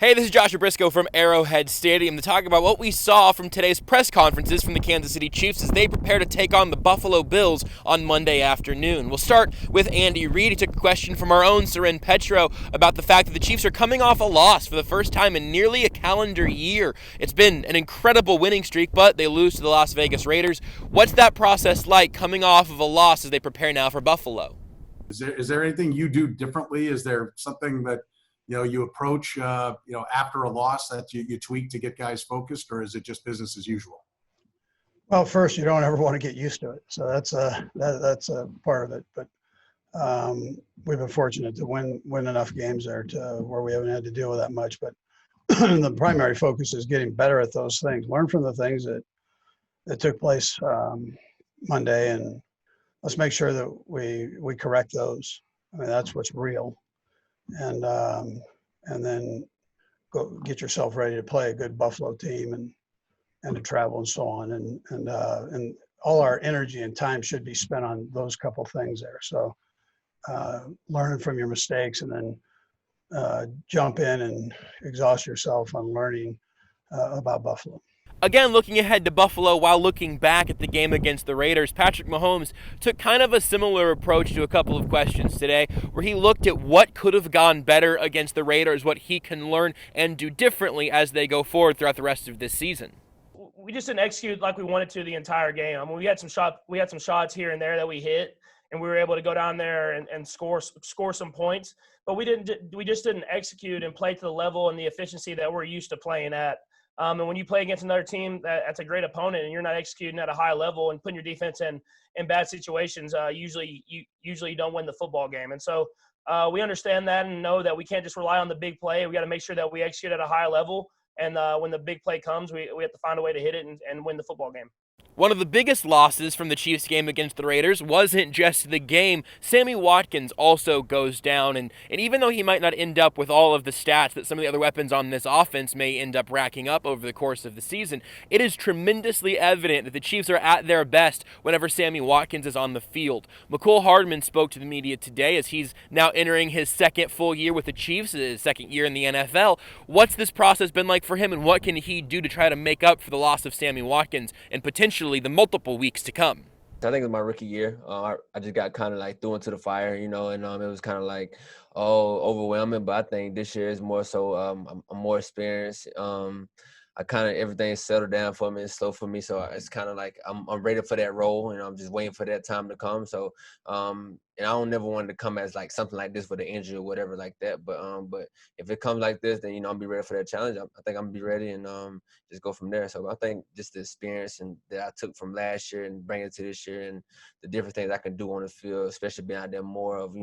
Hey, this is Joshua Brisco from Arrowhead Stadium to talk about what we saw from today's press conferences from the Kansas City Chiefs as they prepare to take on the Buffalo Bills on Monday afternoon. We'll start with Andy Reid. He took a question from our own Seren Petro about the fact that the Chiefs are coming off a loss for the first time in nearly a calendar year. It's been an incredible winning streak, but they lose to the Las Vegas Raiders. What's that process like coming off of a loss as they prepare now for Buffalo? Is there anything you do differently? Is there something that you approach, after a loss that you tweak to get guys focused, or is it just business as usual? Well, first, you don't ever want to get used to it. So that's a part of it. But we've been fortunate to win enough games there to where we haven't had to deal with that much. But the primary focus is getting better at those things. Learn from the things that took place Monday, and let's make sure that we correct those. I mean, that's what's real. And then go get yourself ready to play a good Buffalo team and to travel and so on. And all our energy and time should be spent on those couple things there. So learning from your mistakes and then jump in and exhaust yourself on learning about Buffalo. Again, looking ahead to Buffalo while looking back at the game against the Raiders, Patrick Mahomes took kind of a similar approach to a couple of questions today, where he looked at what could have gone better against the Raiders, what he can learn and do differently as they go forward throughout the rest of this season. We just didn't execute like we wanted to the entire game. I mean, we had some shots here and there that we hit, and we were able to go down there and score some points. But we just didn't execute and play to the level and the efficiency that we're used to playing at. And when you play against another team that's a great opponent and you're not executing at a high level and putting your defense in bad situations, usually you don't win the football game. And so we understand that and know that we can't just rely on the big play. We got to make sure that we execute at a high level. And when the big play comes, we have to find a way to hit it and win the football game. One of the biggest losses from the Chiefs game against the Raiders wasn't just the game. Sammy Watkins also goes down, and even though he might not end up with all of the stats that some of the other weapons on this offense may end up racking up over the course of the season, it is tremendously evident that the Chiefs are at their best whenever Sammy Watkins is on the field. Mecole Hardman spoke to the media today as he's now entering his second full year with the Chiefs, his second year in the NFL. What's this process been like for him, and what can he do to try to make up for the loss of Sammy Watkins and potentially the multiple weeks to come? I think it was my rookie year. I just got kind of like thrown into the fire, and it was kind of like, overwhelming. But I think this year is more so I'm more experienced. I kind of everything settled down for me and slow for me, so it's kind of like I'm ready for that role, and I'm just waiting for that time to come. So, and I don't never want to come as like something like this with an injury or whatever like that. But if it comes like this, then I'll be ready for that challenge. I think I'm gonna be ready and just go from there. So I think just the experience and that I took from last year and bring it to this year, and the different things I can do on the field, especially being out there more of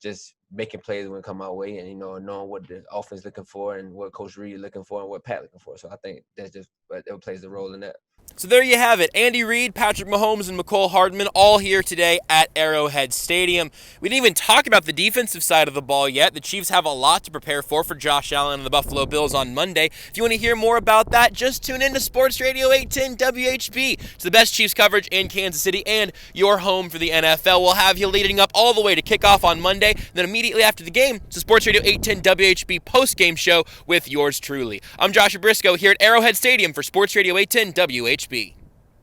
just making plays when it come my way, and knowing what the offense looking for and what Coach Reid looking for and what Pat looking for. So I think that's just what plays a role in that. So there you have it. Andy Reid, Patrick Mahomes, and Mecole Hardman all here today at Arrowhead Stadium. We didn't even talk about the defensive side of the ball yet. The Chiefs have a lot to prepare for Josh Allen and the Buffalo Bills on Monday. If you want to hear more about that, just tune in to Sports Radio 810 WHB. It's the best Chiefs coverage in Kansas City and your home for the NFL. We'll have you leading up all the way to kickoff on Monday. Then immediately after the game, it's the Sports Radio 810 WHB post-game show with yours truly. I'm Joshua Brisco here at Arrowhead Stadium for Sports Radio 810 WHB.